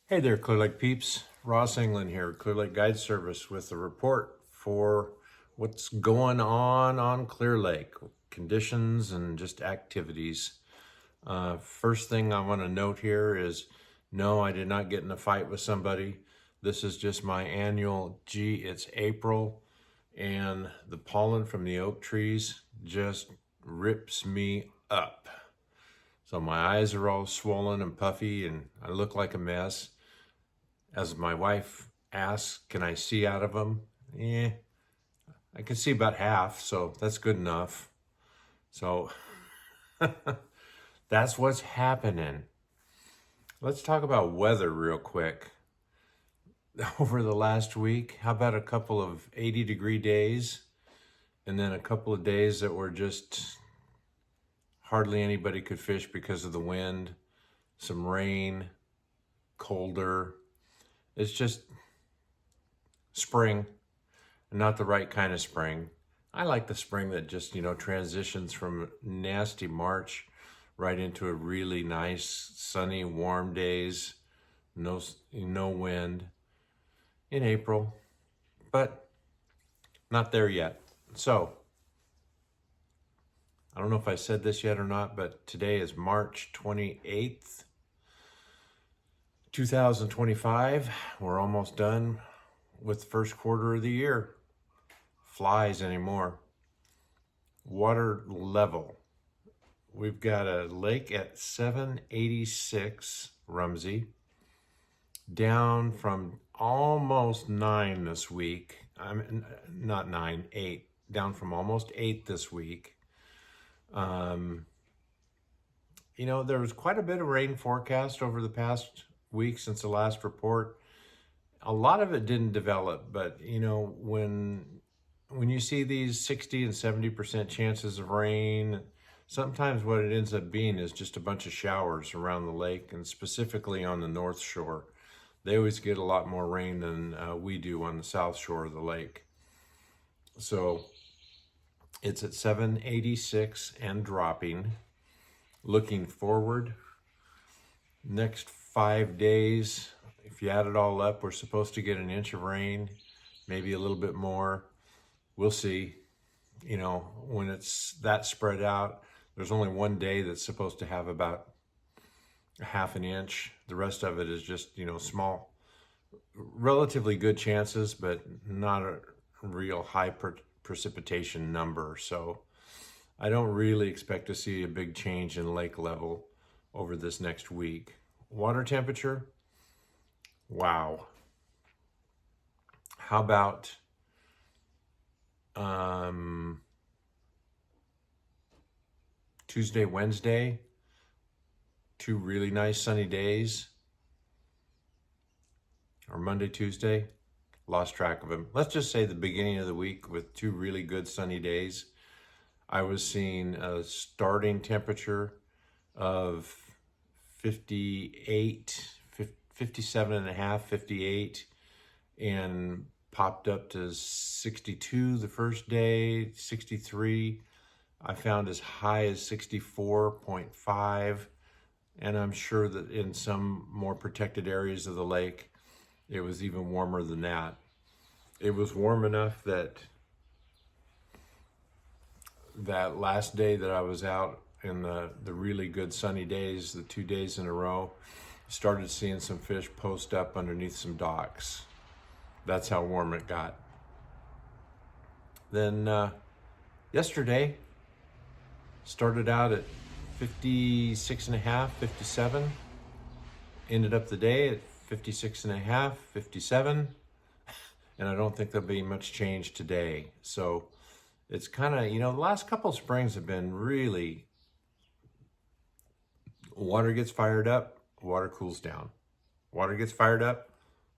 Hey there, Clear Lake peeps. Ross England here, Clear Lake Guide Service with a report for what's going on Clear Lake, conditions and just activities. First thing I want to note here is no, I did not get in a fight with somebody. This is just my annual, it's April, and the pollen from the oak trees just rips me up. So my eyes are all swollen and puffy, and I look like a mess. As my wife asks, can I see out of them? I can see about half, so that's good enough. So that's what's happening. Let's talk about weather real quick. Over the last week, how about a couple of 80-degree days and then a couple of days that were just hardly anybody could fish because of the wind, some rain, colder. It's just spring, not the right kind of spring. I like the spring that just, transitions from nasty March right into a really nice, sunny, warm days, no wind in April, but not there yet. So, I don't know if I said this yet or not, but today is March 28th, 2025. We're almost done with the first quarter of the year. Flies anymore. Water level. We've got a lake at 786 Rumsey, down from almost 9 this week. Not 9, 8. Down from almost 8 this week. There was quite a bit of rain forecast over the past week since the last report. A lot of it didn't develop, but when you see these 60 and 70% chances of rain, sometimes what it ends up being is just a bunch of showers around the lake, and specifically on the north shore. They always get a lot more rain than we do on the south shore of the lake. So it's at 786 and dropping. Looking forward, next 5 days, if you add it all up, we're supposed to get an inch of rain, maybe a little bit more. We'll see. When it's that spread out, there's only one day that's supposed to have about a half an inch. The rest of it is just, small, relatively good chances, but not a real high precipitation number. So I don't really expect to see a big change in lake level over this next week. Water temperature, wow. How about Tuesday, Wednesday, 2 really nice sunny days, or Monday, Tuesday, lost track of them. Let's just say the beginning of the week with 2 really good sunny days. I was seeing a starting temperature of 58, 57 and a half, 58, and popped up to 62 the first day, 63. I found as high as 64.5, and I'm sure that in some more protected areas of the lake, it was even warmer than that. It was warm enough that last day that I was out in the really good sunny days, the 2 days in a row, started seeing some fish post up underneath some docks. That's how warm it got. Then yesterday started out at 56 and a half, 57. Ended up the day at 56 and a half, 57. And I don't think there'll be much change today. So it's kind of, the last couple of springs have been really, water gets fired up, water cools down. Water gets fired up,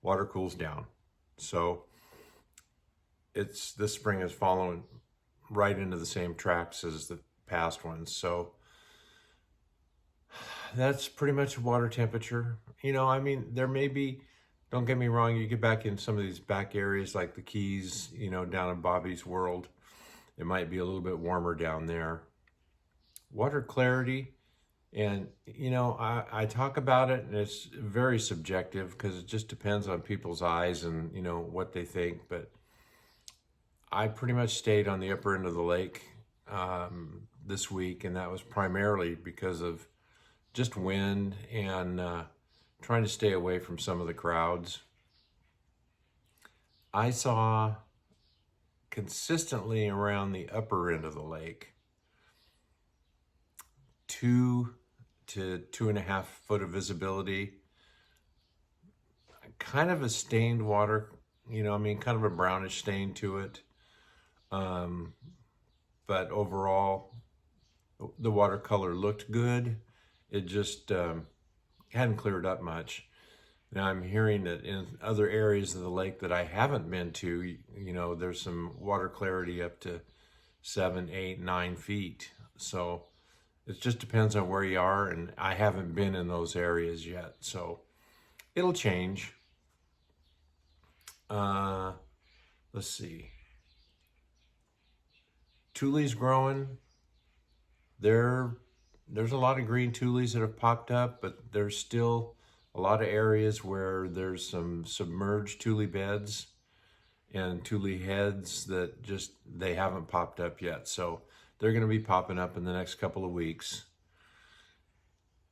water cools down. So this spring is following right into the same tracks as the past ones. So that's pretty much water temperature. There may be, don't get me wrong, you get back in some of these back areas like the Keys, down in Bobby's World, it might be a little bit warmer down there. Water clarity And, I talk about it and it's very subjective because it just depends on people's eyes and, what they think. But I pretty much stayed on the upper end of the lake this week, and that was primarily because of just wind and trying to stay away from some of the crowds. I saw consistently around the upper end of the lake 2 to 2.5 foot of visibility, kind of a stained water, kind of a brownish stain to it. But overall, the watercolor looked good. It just hadn't cleared up much. Now I'm hearing that in other areas of the lake that I haven't been to, there's some water clarity up to 7, 8, 9 feet. So it just depends on where you are, and I haven't been in those areas yet. So it'll change. Let's see. Tules growing. There's a lot of green tules that have popped up, but there's still a lot of areas where there's some submerged tule beds and tule heads that they haven't popped up yet. So they're going to be popping up in the next couple of weeks.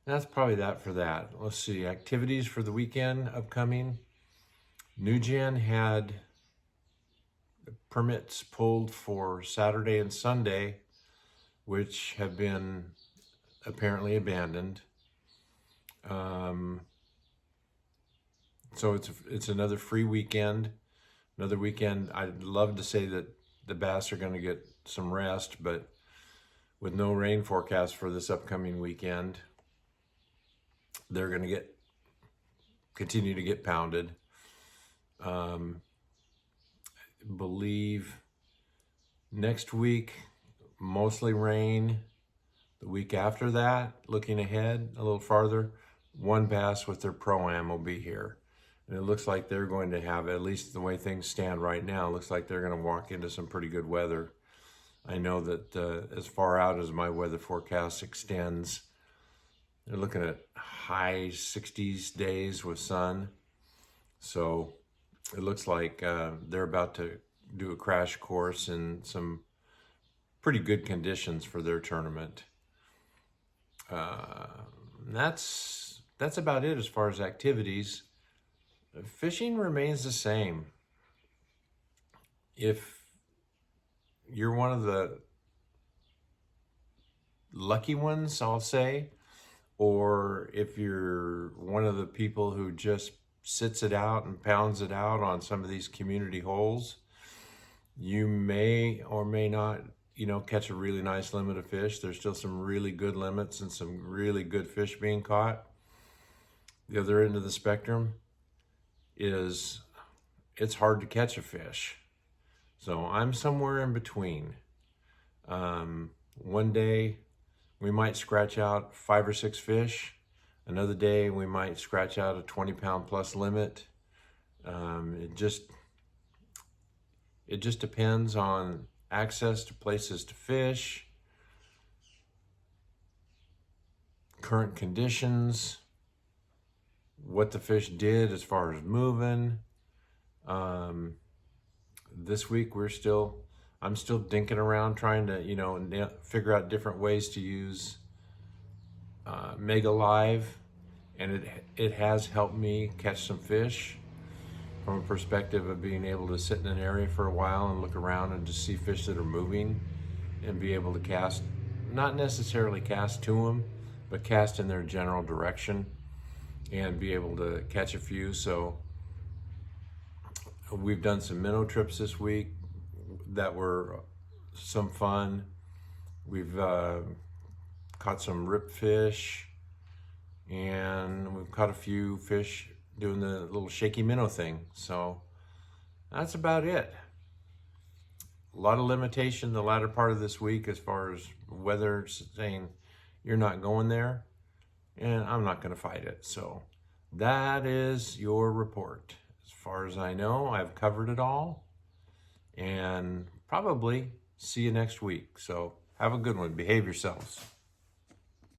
That's probably that for that. Let's see, activities for the weekend upcoming. NewGen had permits pulled for Saturday and Sunday, which have been apparently abandoned. So it's another free weekend. Another weekend. I'd love to say that the bass are going to get some rest, but with no rain forecast for this upcoming weekend, they're going to continue to get pounded. Believe next week, mostly rain. The week after that, looking ahead a little farther, one bass with their Pro-Am will be here. And it looks like they're going to have, at least the way things stand right now, it looks like they're going to walk into some pretty good weather. I know that as far out as my weather forecast extends, they're looking at high 60s days with sun. So it looks like they're about to do a crash course in some pretty good conditions for their tournament. That's about it as far as activities. Fishing remains the same. If you're one of the lucky ones, I'll say, or if you're one of the people who just sits it out and pounds it out on some of these community holes, you may or may not, catch a really nice limit of fish. There's still some really good limits and some really good fish being caught. The other end of the spectrum is it's hard to catch a fish. So I'm somewhere in between. One day we might scratch out 5 or 6 fish. Another day we might scratch out a 20-pound plus limit. It just depends on access to places to fish, current conditions, what the fish did as far as moving. This week I'm still dinking around trying to, figure out different ways to use Mega Live, and it has helped me catch some fish from a perspective of being able to sit in an area for a while and look around and just see fish that are moving and be able to cast, not necessarily cast to them, but cast in their general direction and be able to catch a few. So we've done some minnow trips this week that were some fun. We've caught some rip fish, and we've caught a few fish doing the little shaky minnow thing. So that's about it. A lot of limitation the latter part of this week as far as weather saying you're not going there, and I'm not going to fight it. So that is your report. As far as I know, I've covered it all, and probably see you next week. So have a good one. Behave yourselves.